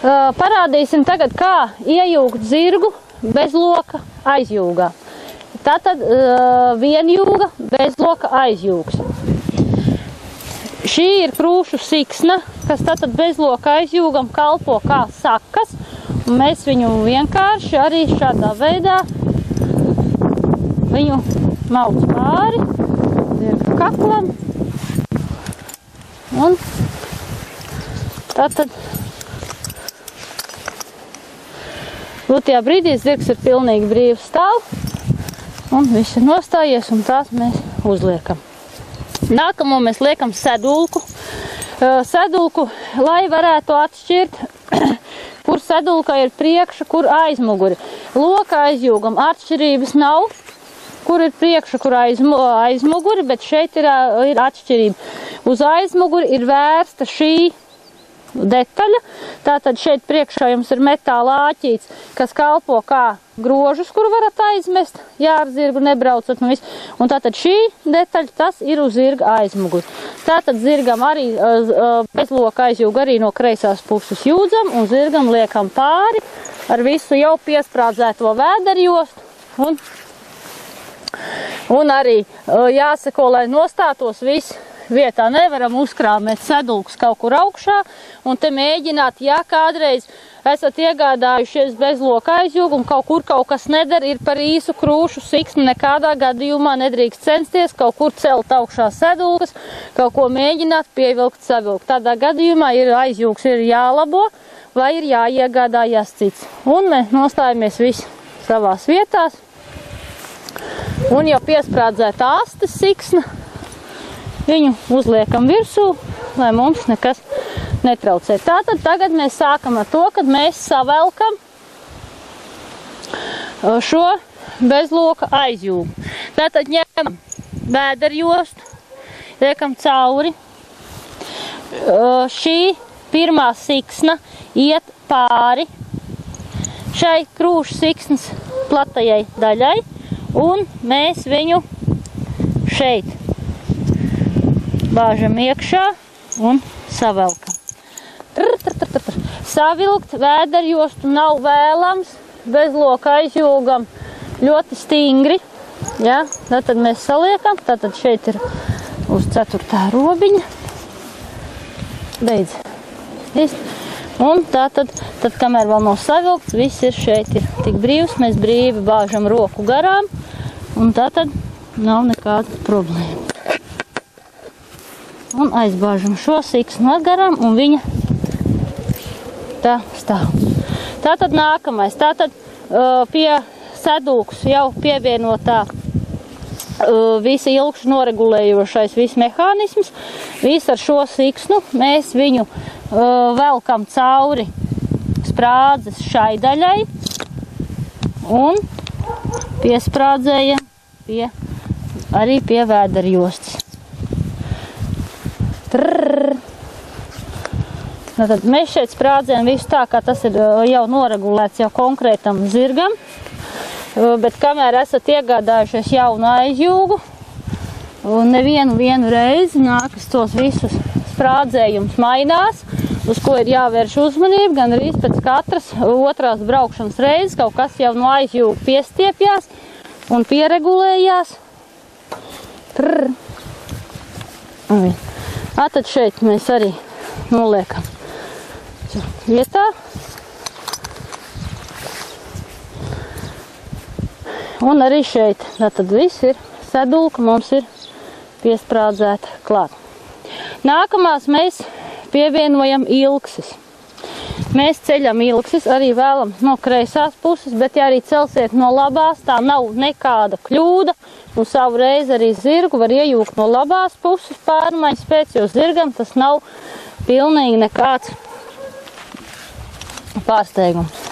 Parādīsim tagad, kā iejūgt zirgu bez loka aizjūgā. Tātad vienjūga bez loka aizjūgs. Šī ir krūšu siksna, kas tātad bez loka aizjūgam kalpo kā sakas. Un mēs viņu vienkārši arī šādā veidā viņu mauc pāri zirga kaklam. Un tātad tajā brīdī zirgs ir pilnīgi brīvs stāv un viss ir nostājies un tās mēs uzliekam. Nākamo mēs liekam sedulku. Sedulku, lai varētu atšķirt, kur sedulka ir priekša, kur aizmuguri. Loka aizjūgam atšķirības nav, kur ir priekša, kur aizmuguri, bet šeit ir atšķirība. Uz aizmuguri ir vērsta šī detaļa. Tātad šeit priekšā jums ir metāla āķīts, kas kalpo kā grožus, kur varat aizmest, ja ar zirgu nebraucat un viss. Un tātad šī detaļa, tas ir uz zirga aizmuguri. Tātad zirgam arī bez loka aizjūga arī no kreisās puses jūdzam un zirgam liekam pāri ar visu jau piesprādzēto vēderjostu. Un arī jāseko, lai nostātos viss vietā. Nevaram uzkrāmēt sedulkus kaut kur augšā un te mēģināt, ja kādreiz esat iegādājušies bez loka aizjūgu un kaut kur kaut kas nedara, ir par īsu krūšu siksni, nekādā gadījumā nedrīkst censties kaut kur celt augšā sedulkas, kaut ko mēģināt pievilkt savilkt. Tādā gadījumā ir aizjūgs ir jālabo vai ir jāiegādājas cits. Un mēs nostājamies visi savās vietās. Un jau piesprādzēta astes siksna, viņu uzliekam virsū, lai mums nekas netraucē. Tātad tagad mēs sākam ar to, kad mēs savelkam šo bezloka aizjūgu. Tātad ņemam vēderjostu, liekam cauri. Šī pirmā siksna iet pāri šai krūšu siksnas platajai daļai, un mēs viņu šeit bāžam iekšā un savelkam. Savilkt vēderjostu nav vēlams, bez loka aizjūgam ļoti stingri. Ja? Tātad mēs saliekam, tātad šeit ir uz 4. robiņa. Beidz. Un tātad, kamēr vēl nav savilkts, viss ir šeit ir tik brīvs, mēs brīvi bāžam roku garām, un tātad nav nekāda problēma. Un aizbāžam šo siksnu garām, un viņa tā stāv. Tātad nākamais, tātad pie sedulkus jau pievienotā visa ilgšu noregulējošais viss mehānisms, viss ar šo siksnu, mēs viņu velkam cauri sprādzes šai daļai un piesprādzējam arī pie vēderjostas. Tad mēs šeit sprādzējam visu tā, kā tas ir jau noregulēts jau konkrētam zirgam, bet kamēr esat iegādājušies jaunu aizjūgu, nevienu reizi nākas tos visus sprādzējums mainās, uz ko ir jāvērš uzmanība, gan arī pēc katras otrās braukšanas reizes kaut kas jau no aizjūga piestiepjās un pieregulējās. Tad šeit mēs arī noliekam vietā. Un arī šeit. Tad viss ir sedulka, mums ir piesprādzēta klāt. Nākamās mēs pievienojam ilksis. Mēs ceļam ilksis, arī vēlam no kreisās puses, bet ja arī celsiet no labās, tā nav nekāda kļūda. Un savu reizi arī zirgu var iejūgt no labās puses pārmaiņas pēc, jo zirgam tas nav pilnīgi nekāds pārsteigums.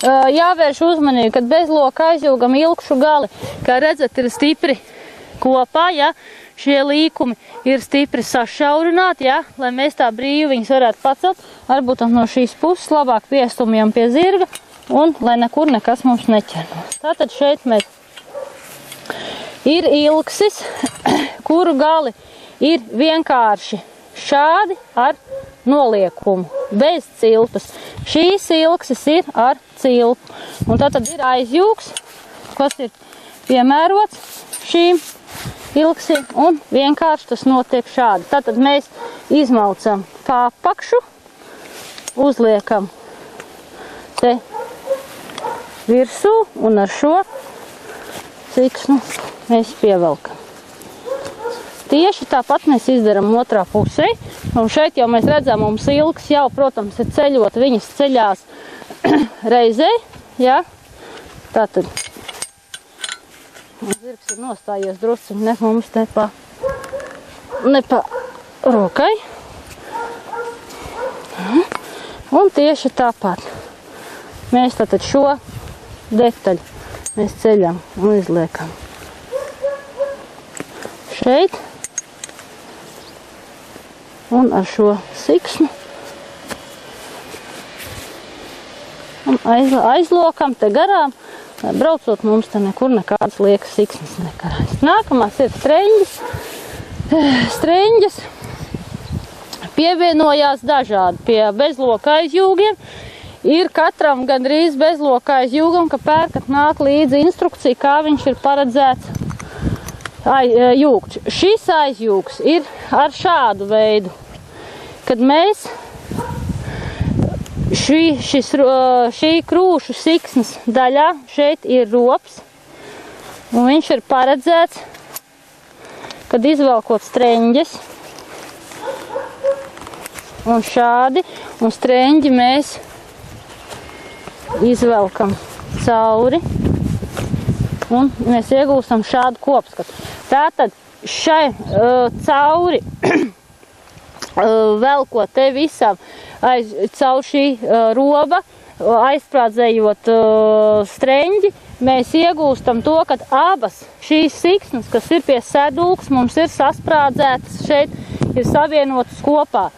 Jāvērš uzmanību, kad bez loka aizjūgam ilkšu gali, kā redzat, ir stipri kopā, ja šie līkumi ir stipri sašaurināti, ja, lai mēs tā brīvi viņus varētu pacelt, varbūt no šīs puses labāk piestumjam pie zirga un lai nekur nekas mums neķernos. Tātad šeit mēs ir ilksis, kuru gali ir vienkārši šādi ar noliekumu, bez cilpas. Šīs ilkses ir ar cilpu. Un tad ir aizjūgs, kas ir piemērots šīm ilksiem, un vienkārši tas notiek šādi. Tātad mēs izmaucam pa apakšu, uzliekam te virsū un ar šo siksnu mēs pievelkam. Tieši tāpat mēs izdaram otrā pusē, un šeit jau mēs redzam, mums ilgs jau, protams, ir ceļot, viņas ceļās reizē, ja? Tātad zirgs ir nostājies drusciņi, ne mums ne pa rokai. Un tieši tāpat mēs tātad šo detaļu mēs ceļam un izliekam šeit. Un ar šo siksnu un aizlokam te garām, lai braucot mums te nekur nekādas liekas siksnas nekarājas. Nākamās ir streņģis. Streņģis pievienojās dažādi pie bezloka aizjūgiem. Ir katram gandrīz bezloka aizjūgam, ka pērkat nāk līdzi instrukcija, kā viņš ir paredzēts jūgt. Šis aizjūgs ir ar šādu veidu. Kad mēs šī krūšu siksnas daļā šeit ir rops, un viņš ir paredzēts, kad izvelkot streņģes, un šādi, un streņģi mēs izvelkam cauri, un mēs iegūstam šādu kopskatu. Tātad šai cauri velkot te visam caur šī roba, aizsprādzējot streņģi, mēs iegūstam to, ka abas šīs siksnas, kas ir pie sedulks, mums ir sasprādzētas šeit, ir savienotas kopā.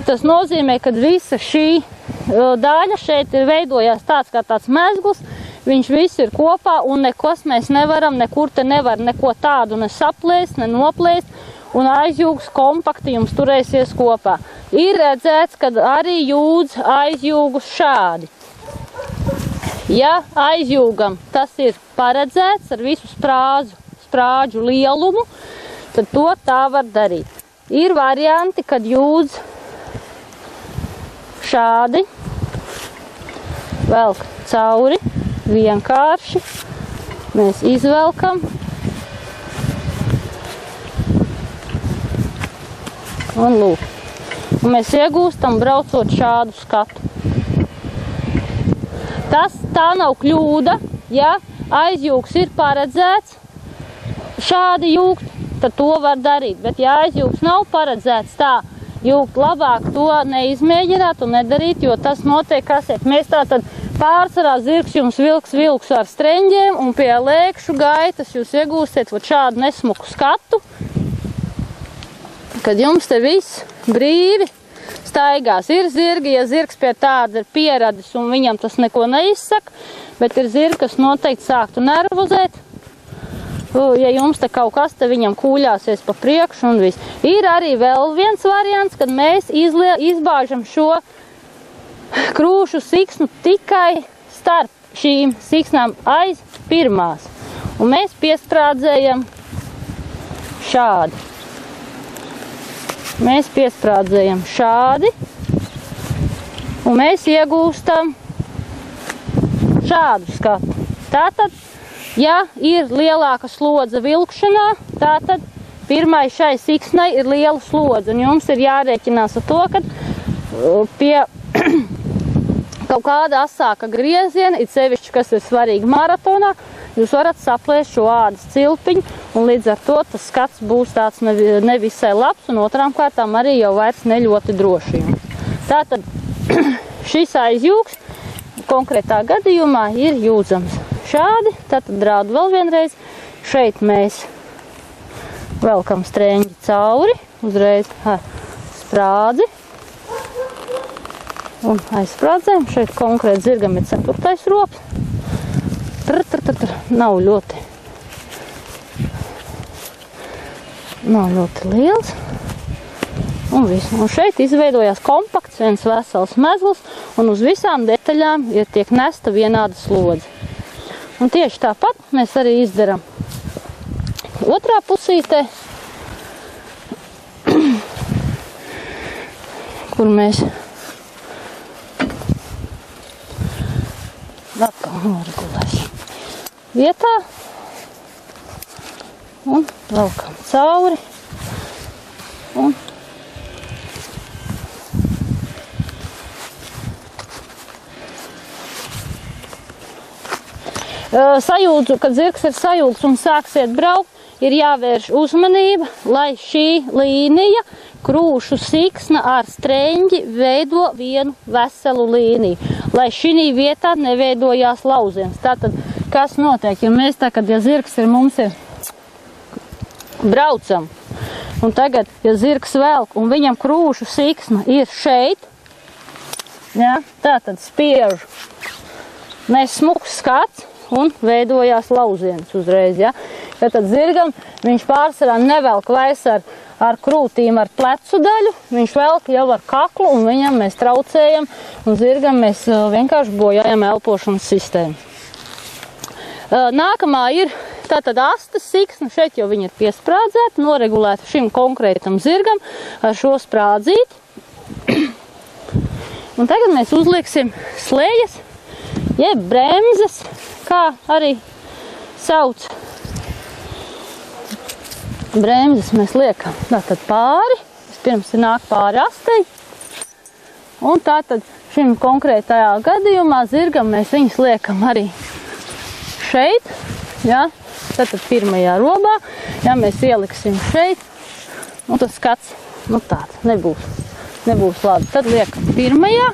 Tas nozīmē, ka visa šī daļa šeit ir veidojās tāds kā tāds mezgls, viņš viss ir kopā un nekos mēs nevaram, nekur te nevar neko tādu ne saplēst, ne noplēst, un aizjūgs kompakti jums turēsies kopā. Ir redzēts, ka arī jūdz aizjūgus šādi. Ja aizjūgam tas ir paredzēts ar visu sprāģu lielumu, tad to tā var darīt. Ir varianti, kad jūdz šādi, velk cauri, vienkārši, mēs izvelkam, un lūk. Un mēs iegūstam braucot šādu skatu. Tā nav kļūda, ja aizjūgs ir paredzēts šādi jūgt, tad to var darīt. Bet ja aizjūgs nav paredzēts tā jūgt, labāk to neizmēģināt un nedarīt, jo tas notiek, kasiet. Mēs tātad pārsvarā zirgs jums vilks ar streņģiem, un pie lēkšu gaitas jūs iegūsiet šādu nesmuku skatu, kad jums te viss brīvi staigās. Ir zirgi, ja zirgs pie tāda ir pieradis un viņam tas neko neizsaka, bet ir zirgi, kas noteikti sāktu nervozēt, ja jums te kaut kas te viņam kūļāsies pa priekšu un viss. Ir arī vēl viens variants, kad mēs izbāžam šo krūšu siksnu tikai starp šīm siksnām aiz pirmās. Un mēs piestrādzējam šādi. Mēs piesprādzējam šādi, un mēs iegūstam šādu skatu. Tātad, ja ir lielāka slodze vilkšanā, tātad pirmai šai siksnai ir liela slodze, un jums ir jārēķinās ar to, ka pie kaut kāda asāka grieziena, it sevišķi, kas ir svarīgi maratonā, jūs varat saplēst šo ādas cilpiņu, un līdz ar to tas skats būs tāds nevisai labs, un otrām kārtām arī jau vairs ne ļoti droši. Tātad šis aizjūgs konkrētā gadījumā ir jūdzams šādi, tātad rādu vēl vienreiz. Šeit mēs velkam streņģi cauri, uzreiz ar sprādzi, un aizsprādzējam. Šeit konkrēti zirgam ir 4. rops. Nav ļoti liels. Un viss. Un šeit izveidojās kompakts, viens vesels mezgls, un uz visām detaļām tiek nesta vienāda slodze. Un tieši tāpat mēs arī izdaram otrā pusītē, kur mēs atkal noregulēsim vietā un velkam cauri. Un sajūdzu, kad zirgs ir sajūgs un sāksiet braukt, ir jāvērš uzmanība, lai šī līnija, krūšu siksna ar streņģi veido vienu veselu līniju, lai šī vietā neveidojās lauziens. Tātad, kas notiek, ja mēs tā, kad ja zirgs ir, mums ir braucam, un tagad, ja zirgs velk, un viņam krūšu siksna ir šeit, ja, tātad spiežu nesmuks skats, un veidojās lauziens uzreiz, ja. Tātad zirgam viņš pārsvarā nevelk vairs ar krūtīm, ar plecu daļu, viņš velk jau ar kaklu, un viņam mēs traucējam, un zirgam mēs vienkārši bojājam elpošanas sistēmu. Nākamā ir tātad astes siksna, šeit jau viņa ir piesprādzēta, noregulēta šim konkrētam zirgam ar šo sprādzīti. Un tagad mēs uzlieksim slējas, jeb bremzes, kā arī sauc. Bremzes mēs liekam tātad pāri, vispirms ir nāk pāri astei, un tātad šim konkrētajā gadījumā zirgam mēs viņus liekam arī šeit, ja, tātad pirmajā robā, ja mēs ieliksim šeit, un tas skats, nu tāds, nebūs labi. Tad liekam pirmajā,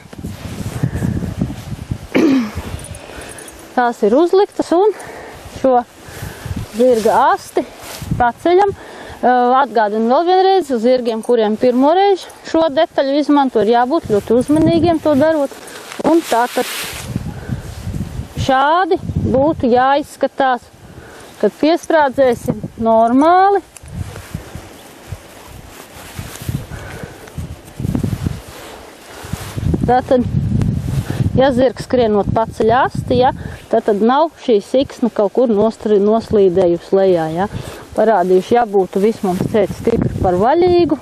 tās ir uzliktas, un šo zirga asti paceļam. Atgādinu vēl vienreiz, zirgiem, kuriem pirmoreiz šo detaļu izmanto, ir jābūt ļoti uzmanīgiem to darot. Un tātad šādi būtu jāizskatās, kad piestrādzēsim normāli. Tātad, ja zirgs skrienot paceļ asti, ja, tad nav šī siksna kaut kur noslīdējusi lejā. Ja. Parādījuši, ja būtu viss mums ceļš stipri par vaļīgu,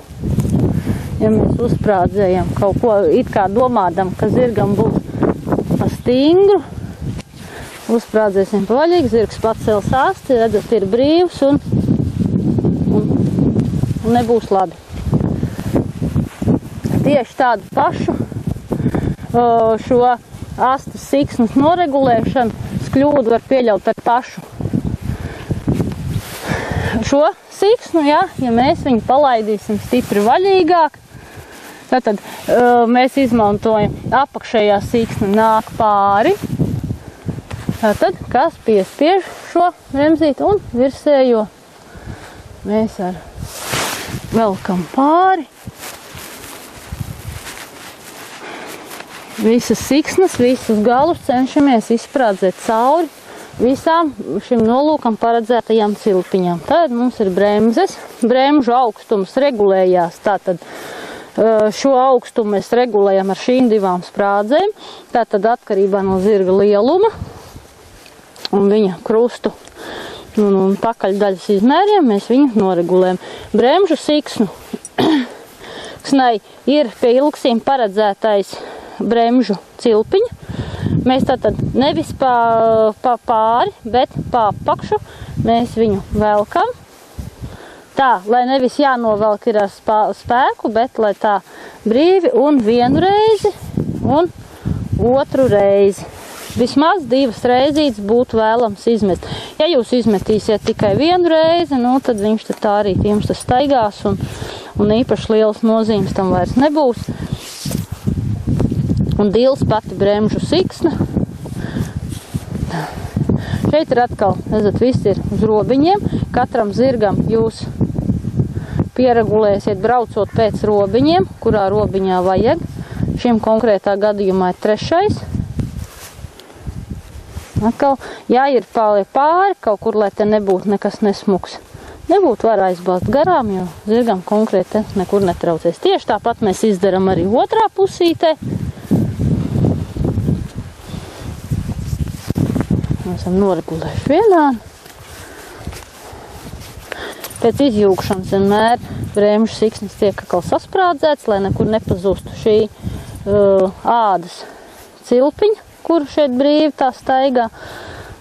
ja mēs uzsprādzējam kaut ko, it kā domādam, ka zirgam būs pa stingru, uzsprādzēsim pa vaļīgu, zirgs pacels asti, redzat, ir brīvs un nebūs labi. Tieši tādu pašu šo astes siksnas noregulēšanu kļūdu var pieļaut ar pašu šo siksnu, ja mēs viņu palaidīsim stipri vaļīgāk, tad mēs izmantojam apakšējā siksna nāk pāri, tad kas piespiež šo bremzīti, un virsējo mēs ar velkam pāri. Visas siksnas, visus galus cenšamies izsprādzēt cauri visām šim nolūkam paredzētajām cilpiņām. Tad mums ir bremzes, bremžu augstums regulējās, tātad šo augstumu mēs regulējam ar šīm divām sprādzēm, tātad atkarībā no zirga lieluma un viņa krustu un pakaļdaļas izmēriem mēs viņu noregulējam. Bremžu siksnu ir pie ilgsīm paredzētais bremžu cilpiņu. Mēs tātad nevis pa pāri, bet pa apakšu mēs viņu velkam. Tā, lai nevis jānovelk ir ar spēku, bet lai tā brīvi un vienu reizi un otru reizi. Vismaz 2 reizītes būtu vēlams izmest. Ja jūs izmetīsiet tikai vienu reizi, nu, tad viņš tā arī jums tas staigās un īpaši liels nozīmes tam vairs nebūs. Un dils pati bremžu siksna. Šeit ir atkal, redzat, viss ir uz robiņiem. Katram zirgam jūs pieregulēsiet braucot pēc robiņiem, kurā robiņā vajag. Šim konkrētā gadījumā ir 3. Atkal jāir pāri kaut kur, lai te nebūtu nekas nesmuks. nebūtu var aizbāzt garām, jo zirgam konkrēti nekur netraucēs. Tieši tāpat mēs izdaram arī otrā pusītē. Mēs esam noregulējuši vienādi. Pēc izjūgšanas vienmēr brēmžu siksnis tiek atkal sasprādzēts, lai nekur nepazustu šī ādas cilpiņa, kuru šeit brīvi tā staigā.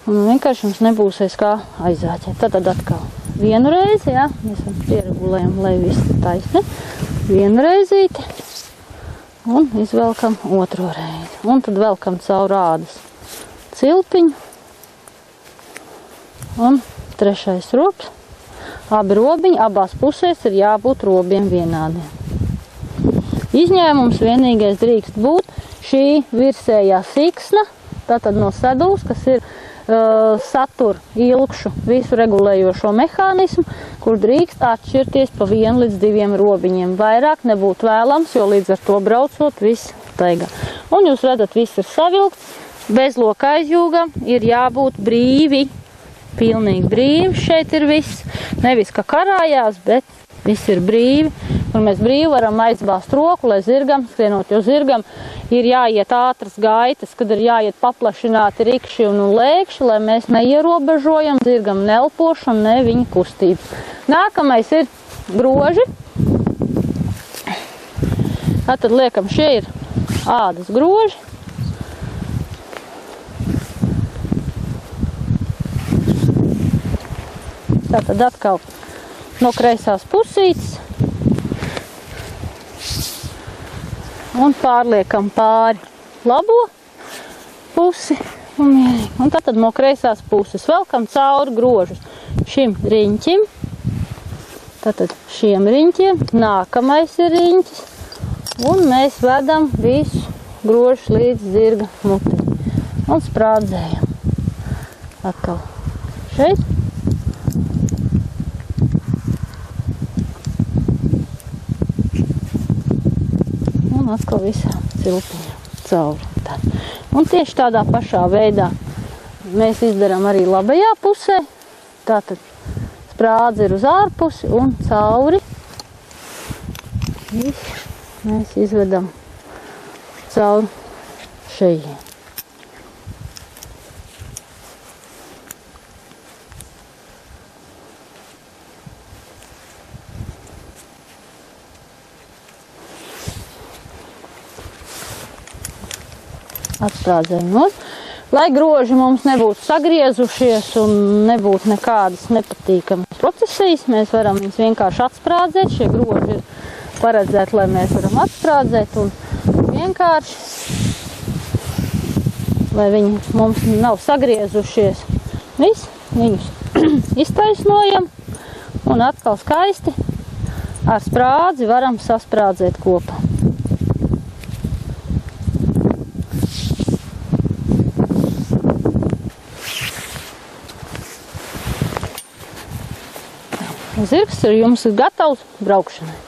Un vienkārši mums nebūs aiz kā aizāķēt. Tad atkal vienu reizi, jā, mēs pieregulējam, lai viss taisni. Vienu reizīti un izvelkam otro reizi. Un tad velkam caur ādas cilpiņu. Un trešais robs. Abi robiņi, abās pusēs ir jābūt robiem vienādiem. Izņēmums vienīgais drīkst būt šī virsējā siksna, tātad no sedulas, kas ir satur ilgšu visu regulējošo mehānismu, kur drīkst atšķirties pa 1 līdz 2 robiņiem. Vairāk nebūtu vēlams, jo līdz ar to braucot viss taigā. Un jūs redzat, viss ir savilkts, bez loka aizjūgam, ir jābūt brīvi, pilnīgi brīvi. Šeit ir viss, nevis ka karājās, bet viss ir brīvi. Un mēs brīvi varam aizbāzt roku, lai zirgam skrienot, jo zirgam ir jāiet ātras gaitas, kad ir jāiet paplašināti rikši un lēkši, lai mēs neierobežojam zirgam nelpošanu, ne viņa kustību. Nākamais ir groži. Tātad liekam, šie ir ādas groži. Tātad atkal no kreisās pusītes. Un pārliekam pāri labo pusi un mierīgi. Un tātad no kreisās puses velkam cauri grožus šim riņķim. Tātad šiem riņķiem. Nākamais ir riņķis. Un mēs vedam visu grožus līdz zirga mutei. Un sprādzējam. Atkal šeit. Un atkal visām cilpiņām cauri. Tā. Un tieši tādā pašā veidā mēs izdarām arī labajā pusē. Tātad sprādze ir uz ārpusi un cauri. Viss mēs izvedam cauri šejiem. Atsprādzējam nost, lai groži mums nebūtu sagriezušies un nebūtu nekādas nepatīkamas procesijas. Mēs varam viņus vienkārši atsprādzēt. Šie groži ir paredzēti, lai mēs varam atsprādzēt un vienkārši, lai viņi mums nav sagriezušies. Viss, viņus iztaisnojam un atkal skaisti ar sprādzi varam sasprādzēt kopā. Zirgs ir jums gatavs braukšanai.